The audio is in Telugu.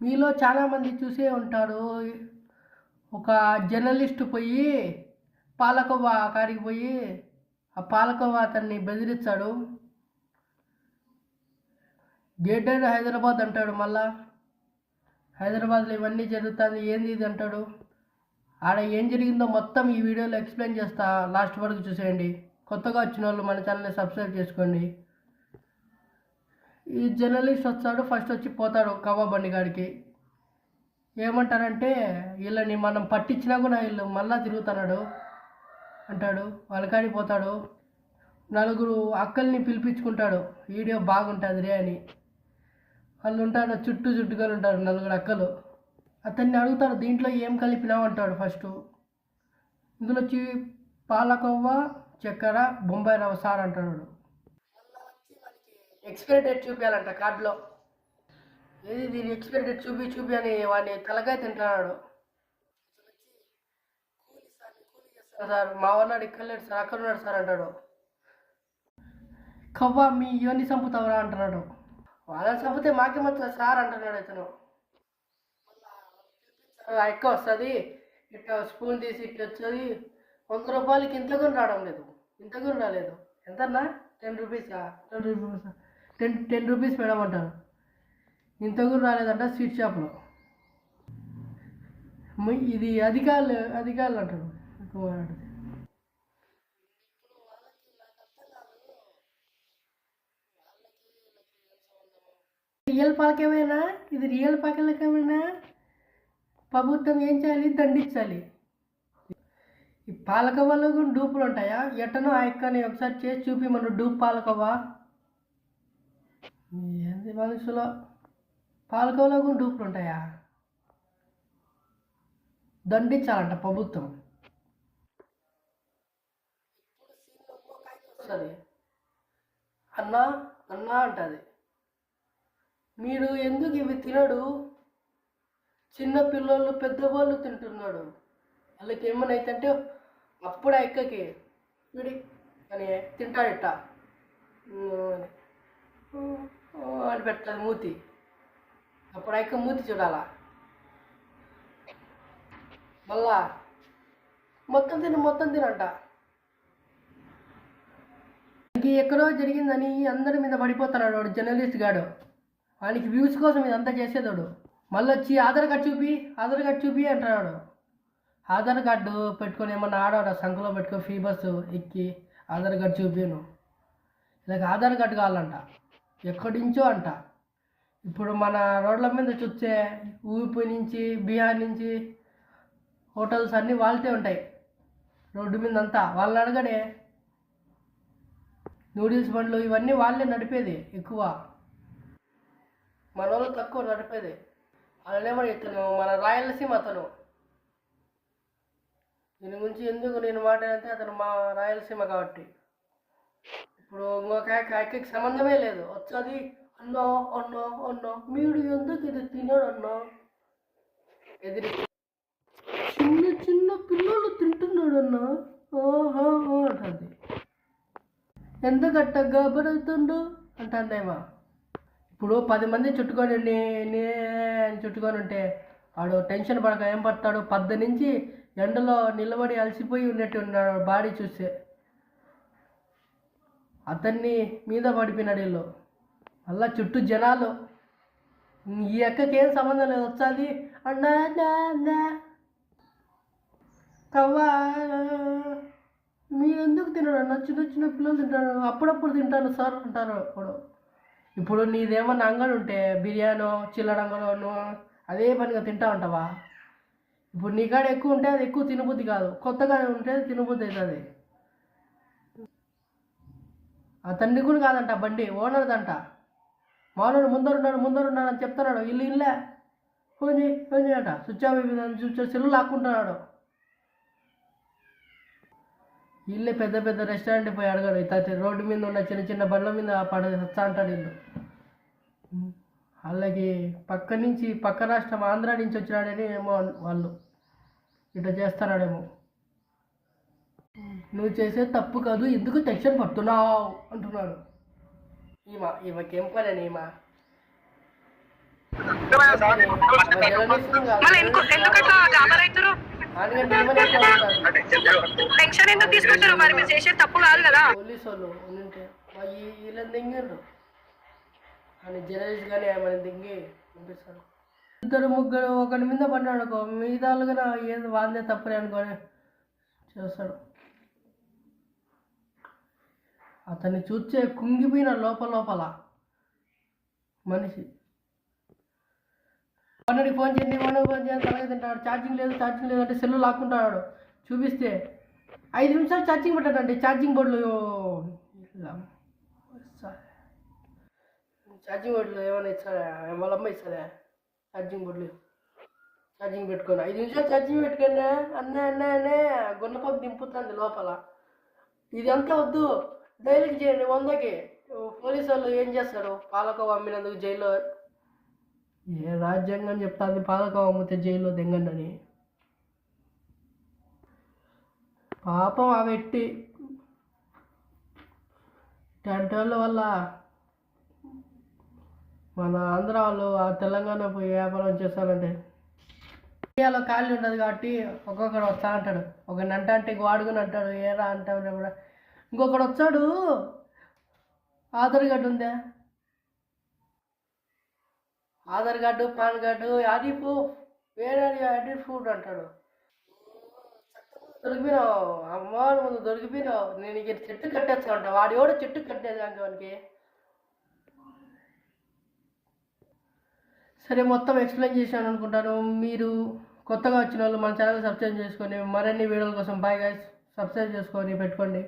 మీలో చాలామంది చూసే ఉంటారు. ఒక జర్నలిస్ట్ పోయి పాలకోవా కాడికి పోయి ఆ పాలకోవా అతన్ని బెదిరిస్తాడు. గేటెడ్ హైదరాబాద్ అంటాడు. మళ్ళా హైదరాబాద్లో ఇవన్నీ జరుగుతుంది, ఏంది ఇది అంటాడు. ఆడ ఏం జరిగిందో మొత్తం ఈ వీడియోలో ఎక్స్ప్లెయిన్ చేస్తా, లాస్ట్ వరకు చూసేయండి. కొత్తగా వచ్చిన వాళ్ళు మన ఛానల్ని సబ్స్క్రైబ్ చేసుకోండి. ఈ జర్నలిస్ట్ వస్తాడు, ఫస్ట్ వచ్చి పోతాడు కవ్వ బండి కాడికి. ఏమంటారంటే, వీళ్ళని మనం పట్టించినా కూడా వీళ్ళు మళ్ళా తిరుగుతున్నాడు అంటాడు. వాళ్ళ కాడికి పోతాడు, నలుగురు అక్కల్ని పిలిపించుకుంటాడు, వీడియో బాగుంటుంది రే అని. వాళ్ళు ఉంటాడు, చుట్టుగా ఉంటారు నలుగురు అక్కలు. అతన్ని అడుగుతాడు, దీంట్లో ఏం కలిపినావు అంటాడు. ఫస్ట్ ఇందులో వచ్చి పాలకోవ, చక్కెర, బొంబాయి రవ్వ సార్ అంటాడు. ఎక్స్పైరీ డేట్ చూపించాలంట కార్డులో. ఏది దీని ఎక్స్పైరీ డేట్ చూపి అని వాడిని తలకాయ తింటున్నాడు. సార్ మా వాడినాడు ఇక్కడ లేడు సార్, అక్కడ ఉన్నాడు సార్ అంటాడు. కవ్వ మీ యోని చంపుతావరా అంటున్నాడు. వాళ్ళని చంపితే మాకేమవుతుంది సార్ అంటున్నాడు ఇతను. ఎక్కువ వస్తుంది, ఇట్లా స్పూన్ తీసి ఇట్లా వచ్చేది. 100 రూపాయలకి ఇంత కూడా రావడం లేదు, ఇంత కూడా రాలేదు. ఎంతన్నా 10 రూపీసా? 10 రూపీస్ మేడం అంటారు. ఇంత కూడా రాలేదంట స్వీట్ షాప్లో. ఇది అధికారులు అంటాడు. రియల్ పాలకేమైనా, ఇది రియల్ పాలకేమైనా ప్రభుత్వం ఏం చేయాలి, దండించాలి. ఈ పాలకవ్వలో కూడా డూపులు ఉంటాయా? ఎట్టనో ఆ ఎక్కని ఒకసారి చేసి చూపి మన డూప్ పాలకవ్వ ఏంది మనుషులో. పాలకవ్వలో కూడా డూపులు ఉంటాయా? దండించాలంట ప్రభుత్వం. సరే అన్నా అన్నా అంటది, మీరు ఎందుకు ఇవి తినడు? చిన్న పిల్లలు పెద్దవాళ్ళు తింటున్నాడు, వాళ్ళకి ఏమైనా అవుతుంటే అప్పుడు ఆ ఎక్కకి విడి అని తింటాడిట్ట అని పెడుతుంది మూతి. అప్పుడు ఆ ఎక్క మూతి చూడాలా. మళ్ళా మొత్తం తినంట. ఇంక ఎక్కడో జరిగిందని అందరి మీద పడిపోతున్నాడు వాడు జర్నలిస్ట్ గాడు. వానికి వ్యూస్ కోసం ఇదంతా చేసేదాడు. మళ్ళీ వచ్చి ఆధార్ కార్డు చూపి అంటున్నాడు. ఆధార్ కార్డు పెట్టుకొని ఏమన్నా ఆడవాడు సంఖలో పెట్టుకొని ఫ్రీ బస్సు ఎక్కి ఆధార్ కార్డు చూపాను. ఇలాగ ఆధార్ కార్డు కావాలంట, ఎక్కడించో అంట. ఇప్పుడు మన రోడ్ల మీద చూస్తే యూపీ నుంచి, బీహార్ నుంచి హోటల్స్ అన్నీ వాళ్ళతే ఉంటాయి రోడ్డు మీద అంతా. వాళ్ళని అడగడే, నూడిల్స్ బండ్లు ఇవన్నీ వాళ్ళే నడిపేది ఎక్కువ, మన వాళ్ళు తక్కువ నడిపేది. అలానేమని ఇతను మన రాయలసీమ అతను. దీని గురించి ఎందుకు నేను మాట్లాడితే అతను మా రాయలసీమ కాబట్టి. ఇప్పుడు ఇంకొక అక్కకి సంబంధమే లేదు, వచ్చేది అన్నో మీరు ఎందుకు ఇది తినడు అన్నో ఎదిరి. చిన్న పిల్లలు తింటున్నాడు అన్నా అంటుంది. ఎంత గట్టగా పడుతుండు అంటుందేమో. ఇప్పుడు 10 మంది చుట్టుకొని చుట్టుకొని ఉంటే వాడు టెన్షన్ పడక ఏం పడతాడు, 10 నుంచి ఎండలో నిలబడి అలసిపోయి ఉన్నట్టు ఉన్నాడు బాడీ చూస్తే. అతన్ని మీద పడిపోయినాడు వీళ్ళు. మళ్ళా చుట్టూ జనాలు. ఈ ఎక్కకి ఏం సంబంధం లేదు, వచ్చాది అన్నా కవ్వా మీరు ఎందుకు తినడు అన్న, చిన్న పిల్లలు తింటారు, అప్పుడప్పుడు తింటాను సార్ అంటారు. ఇప్పుడు నీదేమన్నా అంగడి ఉంటే బిర్యానో చిల్లర అంగడో అదే పనిగా తింటా ఉంటావా? ఇప్పుడు నీ కాడ ఎక్కువ ఉంటే అది ఎక్కువ తినబుద్ధి కాదు, కొత్తగా ఉంటే తినబుద్ధి అవుతుంది. అతన్ని కూడా కాదంట బండి ఓనర్దంట. మానవుడు ముందరున్నాడు అని చెప్తున్నాడు. ఇల్లే ఫోన్ చేయట, స్విచ్ ఆఫ్ సెల్లు లాక్కుంటున్నాడు. ఇల్లే పెద్ద రెస్టారెంట్కి పోయి అడగాడు. ఇతను రోడ్డు మీద ఉన్న చిన్న బండ్ల మీద వచ్చా అంటాడు ఇల్లు. వాళ్ళకి పక్క రాష్ట్రం ఆంధ్ర నుంచి వచ్చినాడని ఏమో వాళ్ళు ఇట్లా చేస్తున్నాడేమో. నువ్వు చేసే తప్పు కాదు, ఎందుకు టెన్షన్ పడుతున్నావు అంటున్నాడు. ఈమెకేం పని అని మళ్ళీ ఎందుకట్లా గాబర్ అవుతారు? టెన్షన్ ఎందుకు తీసుకుంటారు? మరి మీరు చేసేది తప్పు కాదు కదా. పోలీసు వాళ్ళు ఉంటే వీళ్ళని దింగారు అని జర్నలిస్ట్ కానీ ఏమైనా దింగి పంపిస్తారు. ఇద్దరు ముగ్గురు ఒకరి మీద పడ్డాడు అనుకో, మిగతా వాళ్ళుగా ఏది వాందే తప్పని అనుకొని చేస్తాడు. అతన్ని చూస్తే కుంగిపోయిన లోపల మనిషి. మొన్నటి ఫోన్ చేయండి తలగా తింటాడు. ఛార్జింగ్ లేదు అంటే సెల్లు లాక్కుంటాడు. చూపిస్తే 5 నిమిషాలు ఛార్జింగ్ పెట్టాడండి. ఛార్జింగ్ బోర్డులు ఏమైనా ఇస్తాడా? వాళ్ళమ్మ ఇస్తాడా ఛార్జింగ్ బోర్డులు? ఛార్జింగ్ పెట్టుకొని 5 నిమిషాలు ఛార్జింగ్ పెట్టుకొని అన్నే గున్నపప్పు దింపుతుంది లోపల. ఇదంతా వద్దు, డైలీకి చేయండి 100కి. పోలీసు వాళ్ళు ఏం చేస్తారు? పాలకోవ అమ్మినందుకు జైల్లో. ఏ రాజ్యాంగం చెప్తాది పాలకోవ అమ్మితే జైల్లో దింగండి అని? పాపం ఆ వ్యక్తి ఇట్లాంటి వాళ్ళ వల్ల మన ఆంధ్ర వాళ్ళు ఆ తెలంగాణ పోయి వ్యాపారం చేస్తారంటే ఇండియాలో ఖాళీ ఉండదు కాబట్టి ఒక్కొక్కడు వస్తా అంటాడు. ఒకరిని అంటే వాడుకుని అంటాడు, ఏరా అంటాడు. కూడా ఇంకొకడు వచ్చాడు, ఆధార్ కార్డు ఉందా, ఆధార్ కార్డు పాన్ కార్డు అది వేరే అది ప్రూఫ్ అంటాడు. దొరికిపోయినావు అమ్మవారి ముందు దొరికిపోయినావు. నేను ఇక చెట్టు కట్టేస్తా ఉంటా. వాడు ఎవడో చెట్టు కట్టేది వానికి. సరే, మొత్తం ఎక్స్ప్లెయిన్ చేశాను అనుకుంటాను. మీరు కొత్తగా వచ్చిన వాళ్ళు మన ఛానల్ సబ్స్క్రైబ్ చేసుకొని మరిన్ని వీడియోల కోసం బాయ్ గైస్. సబ్స్క్రైబ్ చేసుకొని పెట్టుకోండి.